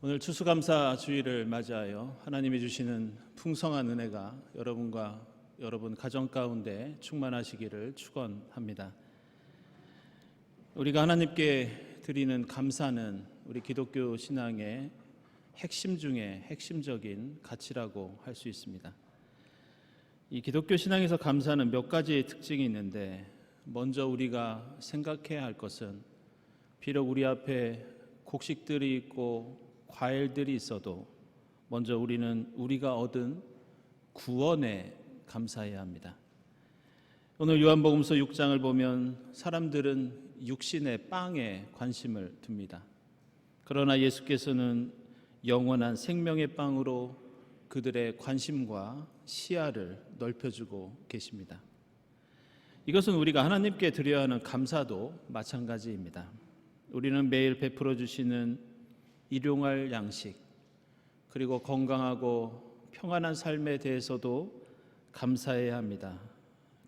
오늘 추수감사 주일을 맞이하여 하나님이 주시는 풍성한 은혜가 여러분과 여러분 가정 가운데 충만하시기를 축원합니다. 우리가 하나님께 드리는 감사는 우리 기독교 신앙의 핵심 중에 핵심적인 가치라고 할 수 있습니다. 이 기독교 신앙에서 감사는 몇 가지 특징이 있는데, 먼저 우리가 생각해야 할 것은 비록 우리 앞에 곡식들이 있고 과일들이 있어도 먼저 우리는 우리가 얻은 구원에 감사해야 합니다. 오늘 요한복음서 6장을 보면 사람들은 육신의 빵에 관심을 둡니다. 그러나 예수께서는 영원한 생명의 빵으로 그들의 관심과 시야를 넓혀주고 계십니다. 이것은 우리가 하나님께 드려야 하는 감사도 마찬가지입니다. 우리는 매일 베풀어 주시는 일용할 양식, 그리고 건강하고 평안한 삶에 대해서도 감사해야 합니다.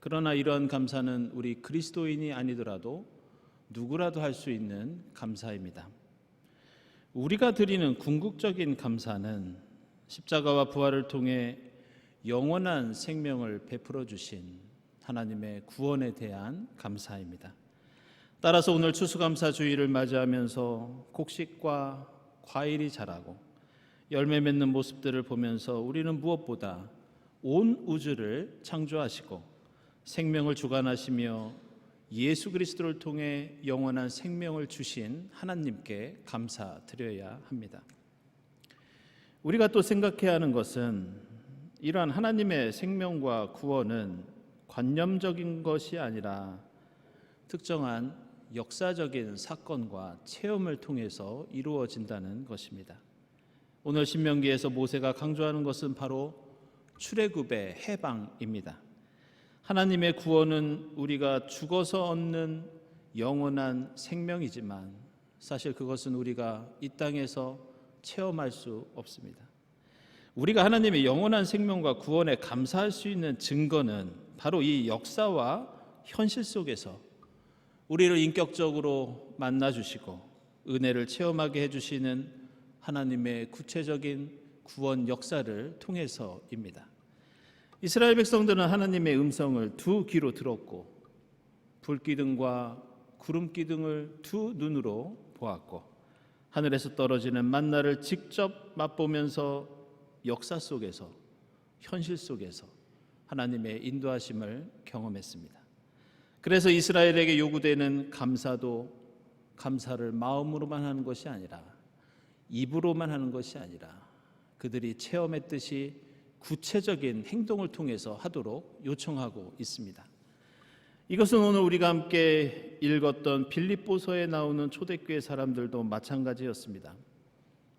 그러나 이러한 감사는 우리 그리스도인이 아니더라도 누구라도 할 수 있는 감사입니다. 우리가 드리는 궁극적인 감사는 십자가와 부활을 통해 영원한 생명을 베풀어 주신 하나님의 구원에 대한 감사입니다. 따라서 오늘 추수감사 주일을 맞이하면서 곡식과 과일이 자라고 열매 맺는 모습들을 보면서 우리는 무엇보다 온 우주를 창조하시고 생명을 주관하시며 예수 그리스도를 통해 영원한 생명을 주신 하나님께 감사드려야 합니다. 우리가 또 생각해야 하는 것은 이러한 하나님의 생명과 구원은 관념적인 것이 아니라 특정한 역사적인 사건과 체험을 통해서 이루어진다는 것입니다. 오늘 신명기에서 모세가 강조하는 것은 바로 출애굽의 해방입니다. 하나님의 구원은 우리가 죽어서 얻는 영원한 생명이지만 사실 그것은 우리가 이 땅에서 체험할 수 없습니다. 우리가 하나님의 영원한 생명과 구원에 감사할 수 있는 증거는 바로 이 역사와 현실 속에서 우리를 인격적으로 만나주시고 은혜를 체험하게 해주시는 하나님의 구체적인 구원 역사를 통해서입니다. 이스라엘 백성들은 하나님의 음성을 두 귀로 들었고 불기둥과 구름기둥을 두 눈으로 보았고 하늘에서 떨어지는 만나를 직접 맛보면서 역사 속에서 현실 속에서 하나님의 인도하심을 경험했습니다. 그래서 이스라엘에게 요구되는 감사도 감사를 마음으로만 하는 것이 아니라 입으로만 하는 것이 아니라 그들이 체험했듯이 구체적인 행동을 통해서 하도록 요청하고 있습니다. 이것은 오늘 우리가 함께 읽었던 빌립보서에 나오는 초대교회 사람들도 마찬가지였습니다.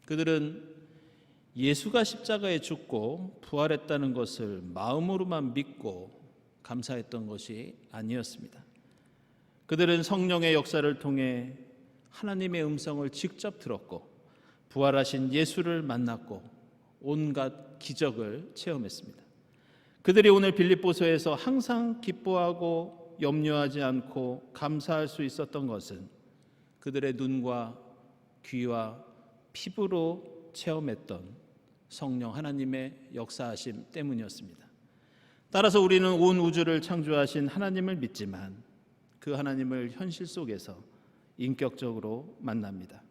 그들은 예수가 십자가에 죽고 부활했다는 것을 마음으로만 믿고 감사했던 것이 아니었습니다. 그들은 성령의 역사를 통해 하나님의 음성을 직접 들었고 부활하신 예수를 만났고 온갖 기적을 체험했습니다. 그들이 오늘 빌립보서에서 항상 기뻐하고 염려하지 않고 감사할 수 있었던 것은 그들의 눈과 귀와 피부로 체험했던 성령 하나님의 역사하심 때문이었습니다. 따라서 우리는 온 우주를 창조하신 하나님을 믿지만 그 하나님을 현실 속에서 인격적으로 만납니다.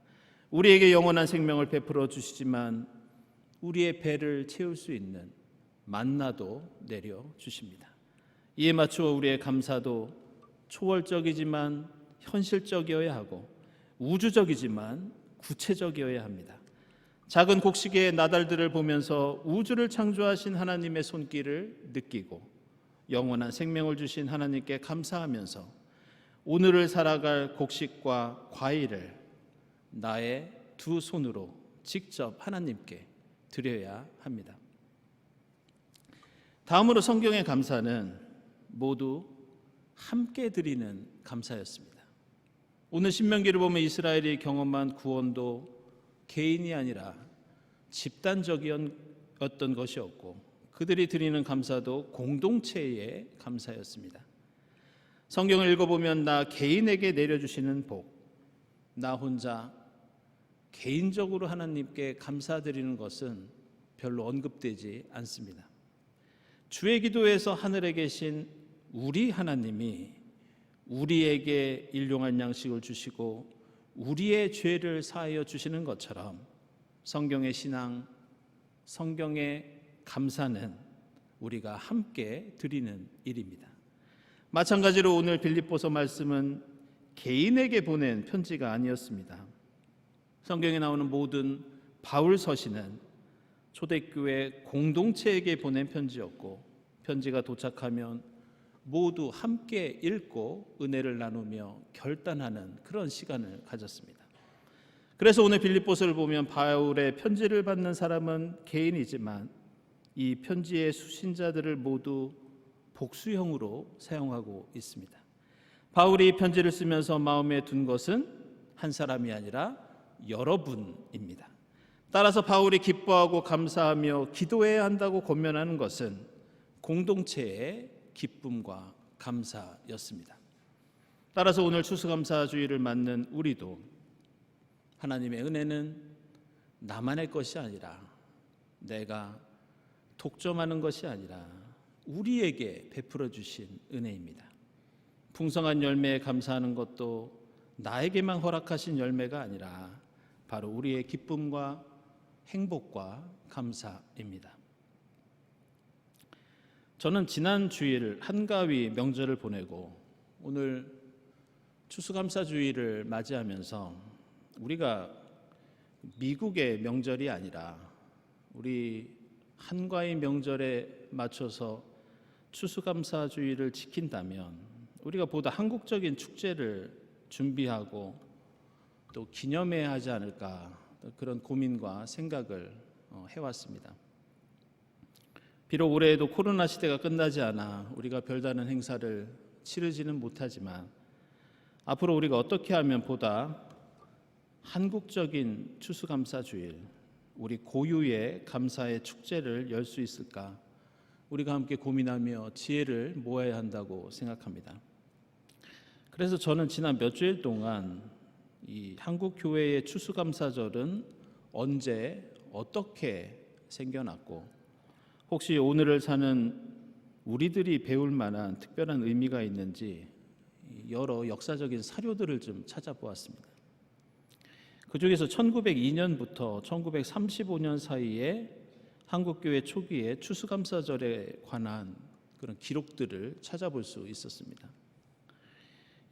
우리에게 영원한 생명을 베풀어 주시지만 우리의 배를 채울 수 있는 만나도 내려주십니다. 이에 맞추어 우리의 감사도 초월적이지만 현실적이어야 하고 우주적이지만 구체적이어야 합니다. 작은 곡식의 나달들을 보면서 우주를 창조하신 하나님의 손길을 느끼고 영원한 생명을 주신 하나님께 감사하면서 오늘을 살아갈 곡식과 과일을 나의 두 손으로 직접 하나님께 드려야 합니다. 다음으로 성경의 감사는 모두 함께 드리는 감사였습니다. 오늘 신명기를 보면 이스라엘이 경험한 구원도 개인이 아니라 집단적이었던 것이었고 그들이 드리는 감사도 공동체의 감사였습니다. 성경을 읽어보면 나 개인에게 내려주시는 복, 나 혼자 개인적으로 하나님께 감사드리는 것은 별로 언급되지 않습니다. 주의 기도에서 하늘에 계신 우리 하나님이 우리에게 일용할 양식을 주시고 우리의 죄를 사하여 주시는 것처럼 성경의 신앙, 성경의 감사는 우리가 함께 드리는 일입니다. 마찬가지로 오늘 빌립보서 말씀은 개인에게 보낸 편지가 아니었습니다. 성경에 나오는 모든 바울 서신은 초대교회 공동체에게 보낸 편지였고, 편지가 도착하면 모두 함께 읽고 은혜를 나누며 결단하는 그런 시간을 가졌습니다. 그래서 오늘 빌립보서를 보면 바울의 편지를 받는 사람은 개인이지만 이 편지의 수신자들을 모두 복수형으로 사용하고 있습니다. 바울이 편지를 쓰면서 마음에 둔 것은 한 사람이 아니라 여러분입니다. 따라서 바울이 기뻐하고 감사하며 기도해야 한다고 권면하는 것은 공동체의 기쁨과 감사였습니다. 따라서 오늘 추수감사주의를 맞는 우리도 하나님의 은혜는 나만의 것이 아니라, 내가 독점하는 것이 아니라 우리에게 베풀어 주신 은혜입니다. 풍성한 열매에 감사하는 것도 나에게만 허락하신 열매가 아니라 바로 우리의 기쁨과 행복과 감사입니다. 저는 지난 주일 한가위 명절을 보내고 오늘 추수감사주의를 맞이하면서 우리가 미국의 명절이 아니라 우리 한가위 명절에 맞춰서 추수감사주의를 지킨다면 우리가 보다 한국적인 축제를 준비하고 또 기념해야 하지 않을까, 그런 고민과 생각을 해왔습니다. 비록 올해에도 코로나 시대가 끝나지 않아 우리가 별다른 행사를 치르지는 못하지만 앞으로 우리가 어떻게 하면 보다 한국적인 추수감사주일, 우리 고유의 감사의 축제를 열 수 있을까, 우리가 함께 고민하며 지혜를 모아야 한다고 생각합니다. 그래서 저는 지난 몇 주일 동안 이 한국 교회의 추수감사절은 언제 어떻게 생겨났고 혹시 오늘을 사는 우리들이 배울 만한 특별한 의미가 있는지 여러 역사적인 사료들을 좀 찾아보았습니다. 그 중에서 1902년부터 1935년 사이에 한국교회 초기에 추수감사절에 관한 그런 기록들을 찾아볼 수 있었습니다.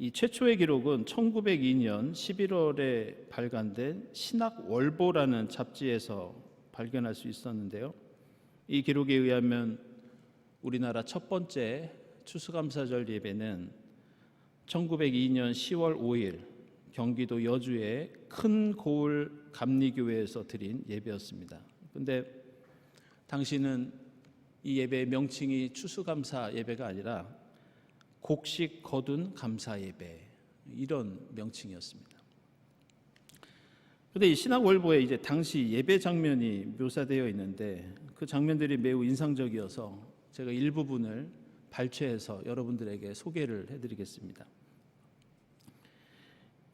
이 최초의 기록은 1902년 11월에 발간된 신학월보라는 잡지에서 발견할 수 있었는데요. 이 기록에 의하면 우리나라 첫 번째 추수감사절 예배는 1902년 10월 5일 경기도 여주의 큰 고을 감리교회에서 드린 예배였습니다. 그런데 당시는 이 예배의 명칭이 추수감사 예배가 아니라 곡식 거둔 감사 예배, 이런 명칭이었습니다. 그런데 이 신학월보에 이제 당시 예배 장면이 묘사되어 있는데 그 장면들이 매우 인상적이어서 제가 일부분을 발췌해서 여러분들에게 소개를 해드리겠습니다.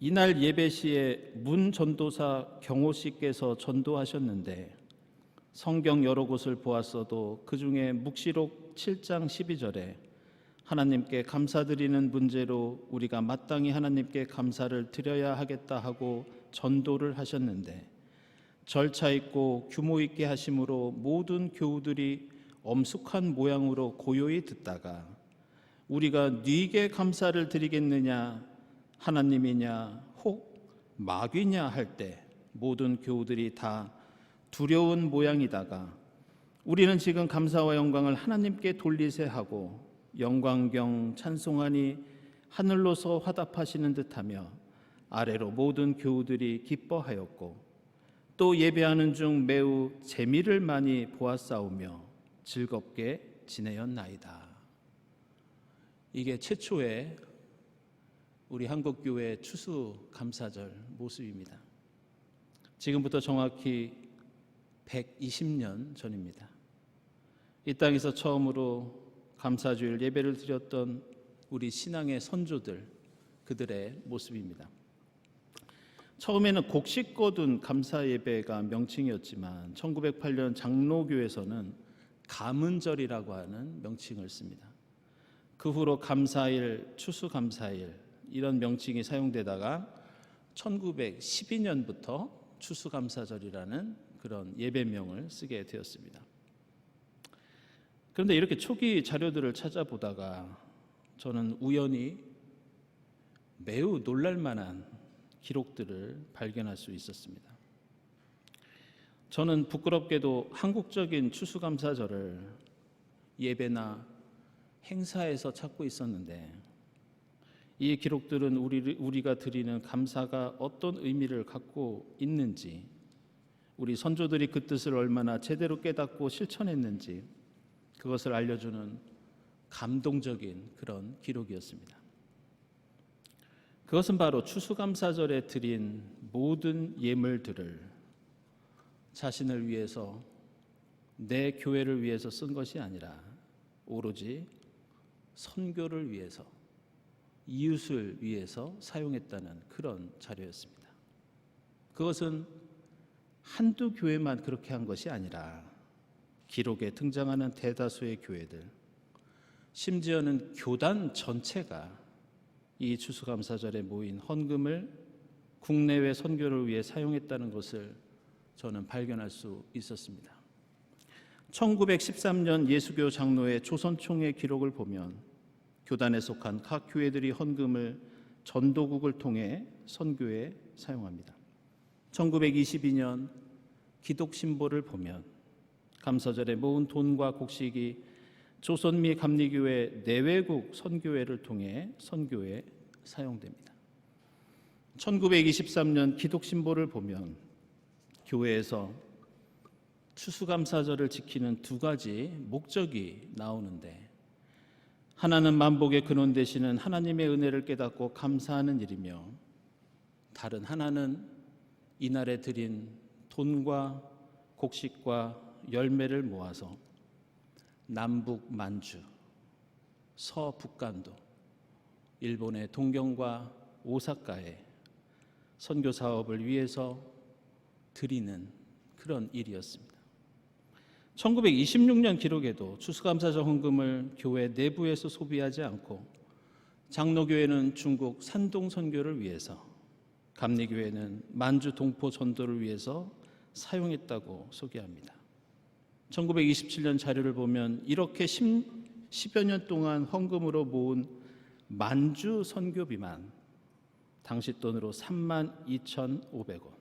이날 예배 시에 문 전도사 경호 씨께서 전도하셨는데 성경 여러 곳을 보았어도 그 중에 묵시록 7장 12절에 하나님께 감사드리는 문제로 우리가 마땅히 하나님께 감사를 드려야 하겠다 하고 전도를 하셨는데 절차 있고 규모 있게 하심으로 모든 교우들이 엄숙한 모양으로 고요히 듣다가 우리가 네게 감사를 드리겠느냐 하나님이냐 혹 마귀냐 할 때 모든 교우들이 다 두려운 모양이다가 우리는 지금 감사와 영광을 하나님께 돌리세 하고 영광경 찬송하니 하늘로서 화답하시는 듯하며 아래로 모든 교우들이 기뻐하였고 또 예배하는 중 매우 재미를 많이 보았사오며 즐겁게 지내었나이다. 이게 최초의 우리 한국교회 추수감사절 모습입니다. 지금부터 정확히 120년 전입니다. 이 땅에서 처음으로 감사주일 예배를 드렸던 우리 신앙의 선조들, 그들의 모습입니다. 처음에는 곡식 거둔 감사 예배가 명칭이었지만 1908년 장로교에서는 감은절이라고 하는 명칭을 씁니다. 그 후로 감사일, 추수감사일 이런 명칭이 사용되다가 1912년부터 추수감사절이라는 그런 예배명을 쓰게 되었습니다. 그런데 이렇게 초기 자료들을 찾아보다가 저는 우연히 매우 놀랄만한 기록들을 발견할 수 있었습니다. 저는 부끄럽게도 한국적인 추수감사절을 예배나 행사에서 찾고 있었는데 이 기록들은 우리가 드리는 감사가 어떤 의미를 갖고 있는지, 우리 선조들이 그 뜻을 얼마나 제대로 깨닫고 실천했는지 그것을 알려주는 감동적인 그런 기록이었습니다. 그것은 바로 추수감사절에 드린 모든 예물들을 자신을 위해서, 내 교회를 위해서 쓴 것이 아니라 오로지 선교를 위해서, 이웃을 위해서 사용했다는 그런 자료였습니다. 그것은 한두 교회만 그렇게 한 것이 아니라 기록에 등장하는 대다수의 교회들, 심지어는 교단 전체가 이 추수감사절에 모인 헌금을 국내외 선교를 위해 사용했다는 것을 저는 발견할 수 있었습니다. 1913년 예수교 장로회 조선총회 기록을 보면 교단에 속한 각 교회들이 헌금을 전도국을 통해 선교에 사용합니다. 1922년 기독신보를 보면 감사절에 모은 돈과 곡식이 조선미 감리교회 내외국 선교회를 통해 선교에 사용됩니다. 1923년 기독신보를 보면 교회에서 추수감사절을 지키는 두 가지 목적이 나오는데, 하나는 만복의 근원 되시는 하나님의 은혜를 깨닫고 감사하는 일이며, 다른 하나는 이날에 드린 돈과 곡식과 열매를 모아서 남북 만주, 서북간도, 일본의 동경과 오사카에 선교 사업을 위해서 드리는 그런 일이었습니다. 1926년 기록에도 추수감사절 헌금을 교회 내부에서 소비하지 않고 장로교회는 중국 산동 선교를 위해서, 감리교회는 만주 동포 전도를 위해서 사용했다고 소개합니다. 1927년 자료를 보면 이렇게 10여 년 동안 헌금으로 모은 만주 선교비만 당시 돈으로 32,500원,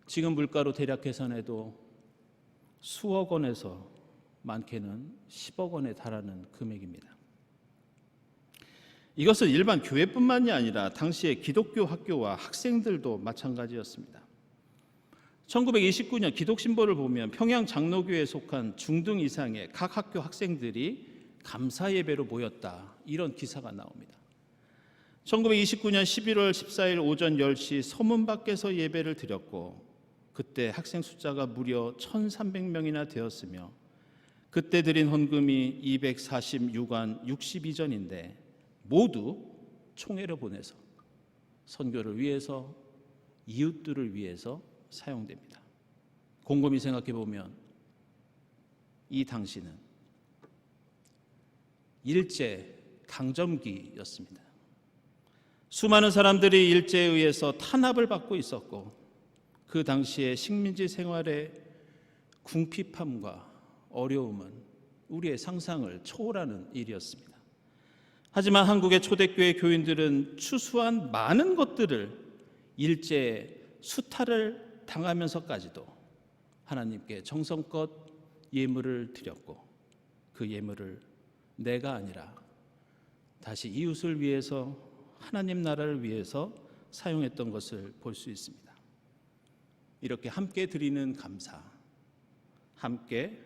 지금 물가로 대략 계산해도 수억 원에서 많게는 10억 원에 달하는 금액입니다. 이것은 일반 교회뿐만이 아니라 당시의 기독교 학교와 학생들도 마찬가지였습니다. 1929년 기독신보를 보면 평양 장로교회에 속한 중등 이상의 각 학교 학생들이 감사 예배로 모였다, 이런 기사가 나옵니다. 1929년 11월 14일 오전 10시 서문 밖에서 예배를 드렸고 그때 학생 숫자가 무려 1,300명이나 되었으며 그때 드린 헌금이 246안 62전인데 모두 총회를 보내서 선교를 위해서, 이웃들을 위해서 사용됩니다. 곰곰이 생각해 보면 이 당시는 일제 강점기였습니다. 수많은 사람들이 일제에 의해서 탄압을 받고 있었고 그 당시의 식민지 생활의 궁핍함과 어려움은 우리의 상상을 초월하는 일이었습니다. 하지만 한국의 초대교회 교인들은 추수한 많은 것들을 일제에 수탈을 당하면서까지도 하나님께 정성껏 예물을 드렸고 그 예물을 내가 아니라 다시 이웃을 위해서, 하나님 나라를 위해서 사용했던 것을 볼 수 있습니다. 이렇게 함께 드리는 감사, 함께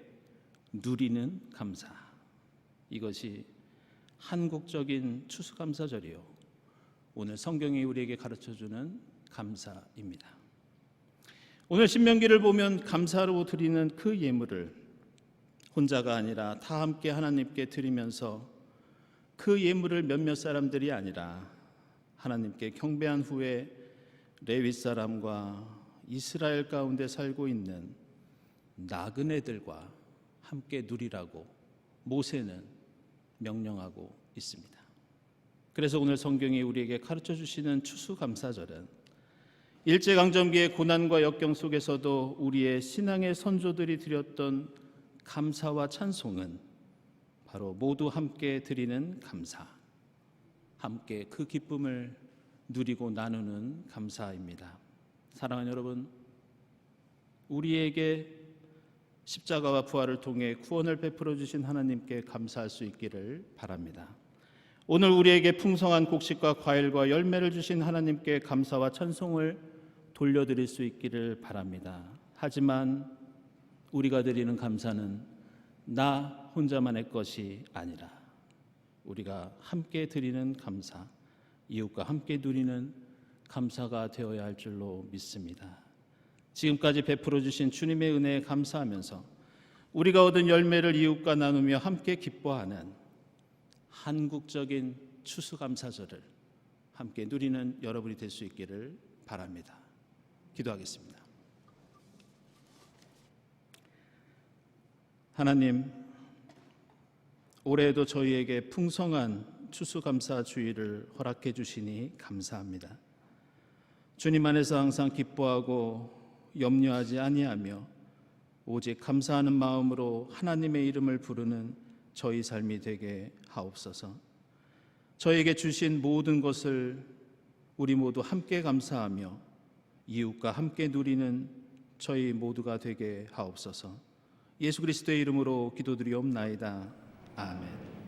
누리는 감사, 이것이 한국적인 추수감사절이요, 오늘 성경이 우리에게 가르쳐주는 감사입니다. 오늘 신명기를 보면 감사로 드리는 그 예물을 혼자가 아니라 다 함께 하나님께 드리면서 그 예물을 몇몇 사람들이 아니라 하나님께 경배한 후에 레위 사람과 이스라엘 가운데 살고 있는 나그네들과 함께 누리라고 모세는 명령하고 있습니다. 그래서 오늘 성경이 우리에게 가르쳐 주시는 추수감사절은 일제강점기의 고난과 역경 속에서도 우리의 신앙의 선조들이 드렸던 감사와 찬송은 바로 모두 함께 드리는 감사, 함께 그 기쁨을 누리고 나누는 감사입니다. 사랑하는 여러분, 우리에게 십자가와 부활을 통해 구원을 베풀어 주신 하나님께 감사할 수 있기를 바랍니다. 오늘 우리에게 풍성한 곡식과 과일과 열매를 주신 하나님께 감사와 찬송을 돌려드릴 수 있기를 바랍니다. 하지만 우리가 드리는 감사는 나 혼자만의 것이 아니라 우리가 함께 드리는 감사, 이웃과 함께 누리는 감사가 되어야 할 줄로 믿습니다. 지금까지 베풀어 주신 주님의 은혜에 감사하면서 우리가 얻은 열매를 이웃과 나누며 함께 기뻐하는 한국적인 추수감사절을 함께 누리는 여러분이 될 수 있기를 바랍니다. 기도하겠습니다. 하나님, 올해에도 저희에게 풍성한 추수감사 주일을 허락해 주시니 감사합니다. 주님 안에서 항상 기뻐하고 염려하지 아니하며 오직 감사하는 마음으로 하나님의 이름을 부르는 저희 삶이 되게 하옵소서. 저에게 주신 모든 것을 우리 모두 함께 감사하며 이웃과 함께 누리는 저희 모두가 되게 하옵소서. 예수 그리스도의 이름으로 기도드리옵나이다. 아멘.